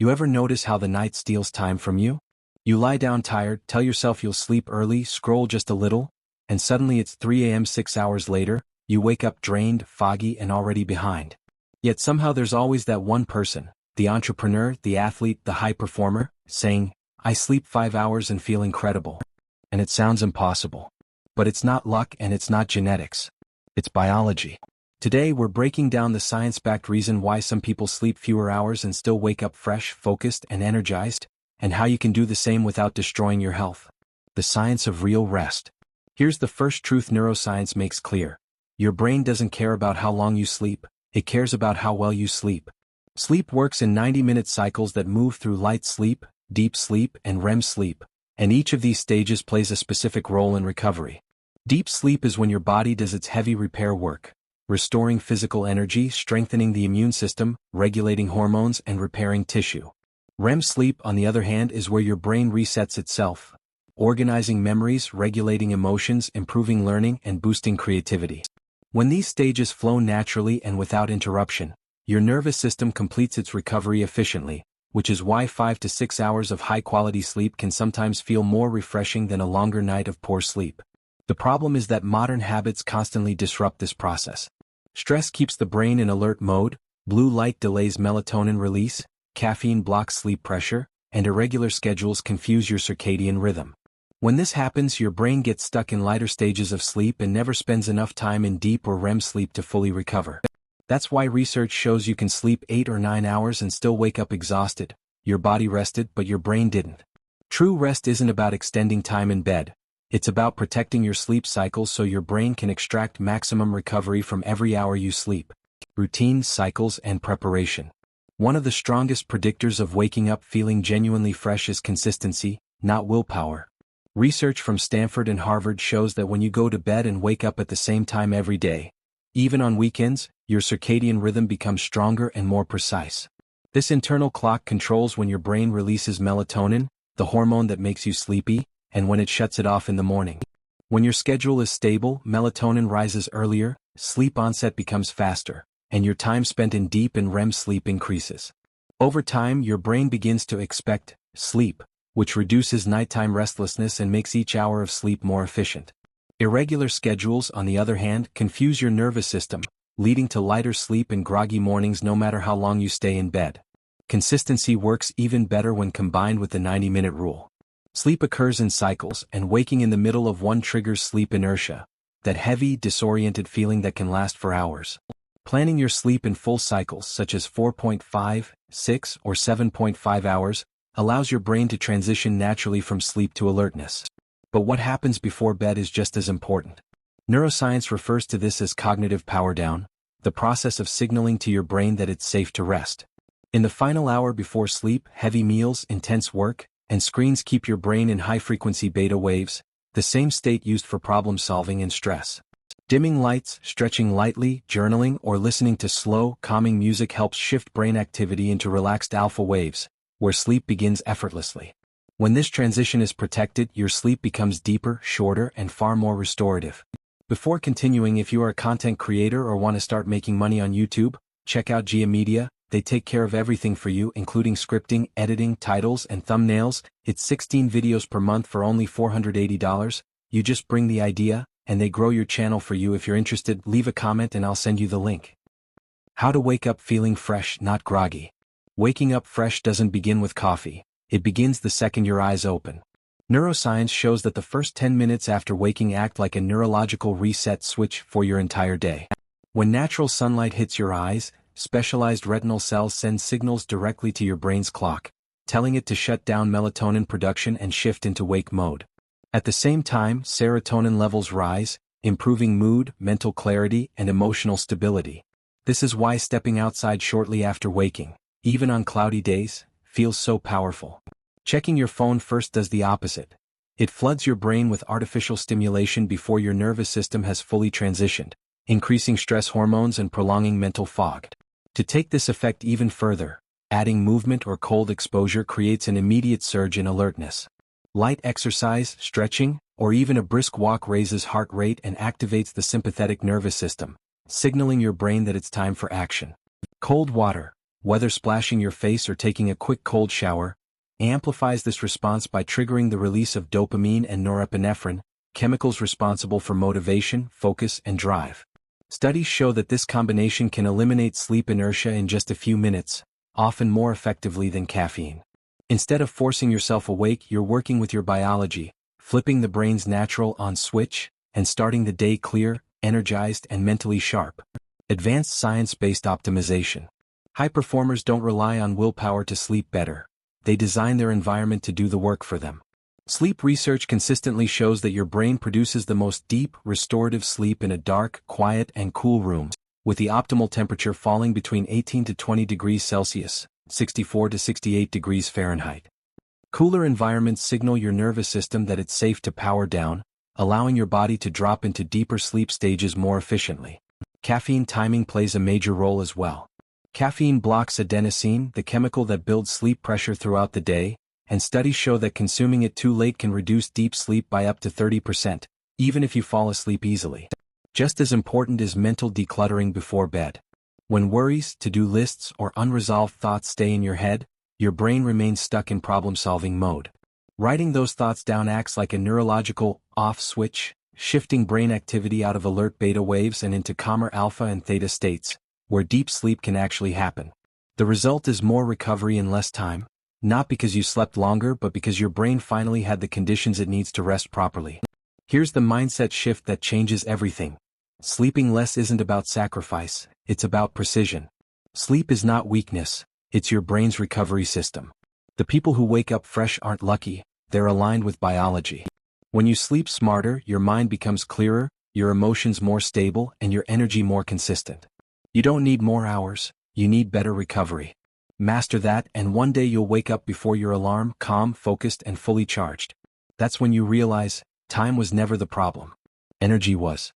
You ever notice how the night steals time from you? You lie down tired, tell yourself you'll sleep early, scroll just a little, and suddenly it's 3 a.m. 6 hours later, you wake up drained, foggy, and already behind. Yet somehow there's always that one person, the entrepreneur, the athlete, the high performer, saying, I sleep 5 hours and feel incredible. And it sounds impossible. But it's not luck and it's not genetics. It's biology. Today we're breaking down the science-backed reason why some people sleep fewer hours and still wake up fresh, focused, and energized, and how you can do the same without destroying your health. The science of real rest. Here's the first truth neuroscience makes clear. Your brain doesn't care about how long you sleep, it cares about how well you sleep. Sleep works in 90-minute cycles that move through light sleep, deep sleep, and REM sleep, and each of these stages plays a specific role in recovery. Deep sleep is when your body does its heavy repair work, restoring physical energy, strengthening the immune system, regulating hormones, and repairing tissue. REM sleep, on the other hand, is where your brain resets itself, organizing memories, regulating emotions, improving learning, and boosting creativity. When these stages flow naturally and without interruption, your nervous system completes its recovery efficiently, which is why 5 to 6 hours of high-quality sleep can sometimes feel more refreshing than a longer night of poor sleep. The problem is that modern habits constantly disrupt this process. Stress keeps the brain in alert mode, blue light delays melatonin release, caffeine blocks sleep pressure, and irregular schedules confuse your circadian rhythm. When this happens, your brain gets stuck in lighter stages of sleep and never spends enough time in deep or REM sleep to fully recover. That's why research shows you can sleep 8 or 9 hours and still wake up exhausted. Your body rested, but your brain didn't. True rest isn't about extending time in bed. It's about protecting your sleep cycles so your brain can extract maximum recovery from every hour you sleep. Routines, cycles, and preparation. One of the strongest predictors of waking up feeling genuinely fresh is consistency, not willpower. Research from Stanford and Harvard shows that when you go to bed and wake up at the same time every day, even on weekends, your circadian rhythm becomes stronger and more precise. This internal clock controls when your brain releases melatonin, the hormone that makes you sleepy, and when it shuts it off in the morning. When your schedule is stable, melatonin rises earlier, sleep onset becomes faster, and your time spent in deep and REM sleep increases. Over time, your brain begins to expect sleep, which reduces nighttime restlessness and makes each hour of sleep more efficient. Irregular schedules, on the other hand, confuse your nervous system, leading to lighter sleep and groggy mornings no matter how long you stay in bed. Consistency works even better when combined with the 90-minute rule. Sleep occurs in cycles, and waking in the middle of one triggers sleep inertia, that heavy, disoriented feeling that can last for hours. Planning your sleep in full cycles such as 4.5, 6, or 7.5 hours allows your brain to transition naturally from sleep to alertness. But what happens before bed is just as important. Neuroscience refers to this as cognitive power down, the process of signaling to your brain that it's safe to rest. In the final hour before sleep, heavy meals, intense work, and screens keep your brain in high-frequency beta waves, the same state used for problem-solving and stress. Dimming lights, stretching lightly, journaling, or listening to slow, calming music helps shift brain activity into relaxed alpha waves, where sleep begins effortlessly. When this transition is protected, your sleep becomes deeper, shorter, and far more restorative. Before continuing, if you are a content creator or want to start making money on YouTube, check out Gia Media. They take care of everything for you, including scripting, editing, titles, and thumbnails. It's 16 videos per month for only $480. You just bring the idea, and they grow your channel for you. If you're interested, leave a comment and I'll send you the link. How to wake up feeling fresh, not groggy. Waking up fresh doesn't begin with coffee. It begins the second your eyes open. Neuroscience shows that the first 10 minutes after waking act like a neurological reset switch for your entire day. When natural sunlight hits your eyes, specialized retinal cells send signals directly to your brain's clock, telling it to shut down melatonin production and shift into wake mode. At the same time, serotonin levels rise, improving mood, mental clarity, and emotional stability. This is why stepping outside shortly after waking, even on cloudy days, feels so powerful. Checking your phone first does the opposite. It floods your brain with artificial stimulation before your nervous system has fully transitioned, increasing stress hormones and prolonging mental fog. To take this effect even further, adding movement or cold exposure creates an immediate surge in alertness. Light exercise, stretching, or even a brisk walk raises heart rate and activates the sympathetic nervous system, signaling your brain that it's time for action. Cold water. whether splashing your face or taking a quick cold shower, amplifies this response by triggering the release of dopamine and norepinephrine, chemicals responsible for motivation, focus, and drive. Studies show that this combination can eliminate sleep inertia in just a few minutes, often more effectively than caffeine. Instead of forcing yourself awake, you're working with your biology, flipping the brain's natural on switch, and starting the day clear, energized, and mentally sharp. Advanced science-based optimization. High performers don't rely on willpower to sleep better. They design their environment to do the work for them. Sleep research consistently shows that your brain produces the most deep, restorative sleep in a dark, quiet, and cool room, with the optimal temperature falling between 18 to 20 degrees Celsius, 64 to 68 degrees Fahrenheit. Cooler environments signal your nervous system that it's safe to power down, allowing your body to drop into deeper sleep stages more efficiently. Caffeine timing plays a major role as well. Caffeine blocks adenosine, the chemical that builds sleep pressure throughout the day, and studies show that consuming it too late can reduce deep sleep by up to 30%, even if you fall asleep easily. Just as important is mental decluttering before bed. When worries, to-do lists, or unresolved thoughts stay in your head, your brain remains stuck in problem-solving mode. Writing those thoughts down acts like a neurological off switch, shifting brain activity out of alert beta waves and into calmer alpha and theta states, where deep sleep can actually happen. The result is more recovery in less time, not because you slept longer but because your brain finally had the conditions it needs to rest properly. Here's the mindset shift that changes everything. Sleeping less isn't about sacrifice, it's about precision. Sleep is not weakness, it's your brain's recovery system. The people who wake up fresh aren't lucky, they're aligned with biology. When you sleep smarter, your mind becomes clearer, your emotions more stable, and your energy more consistent. You don't need more hours, you need better recovery. Master that, and one day you'll wake up before your alarm, calm, focused, and fully charged. That's when you realize, time was never the problem. Energy was.